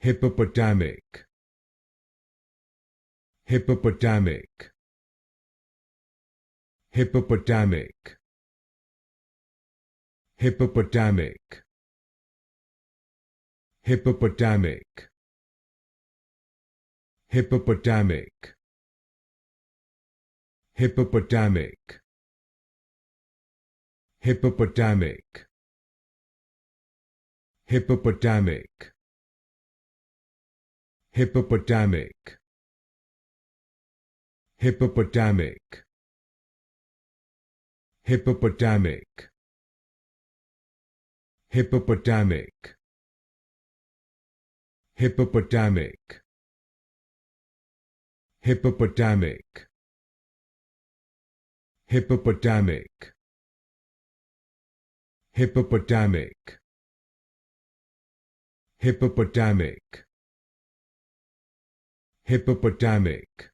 Hippopotamic. Hippopotamic. Hippopotamic. Hippopotamic. Hippopotamic. Hippopotamic. Hippopotamic. Hippopotamic. Hippopotamic. Hippopotamic. Hippopotamic. Hippopotamic. Hippopotamic. Hippopotamic. Hippopotamic. Hippopotamic. Hippopotamic. Hippopotamic. Hippopotamic.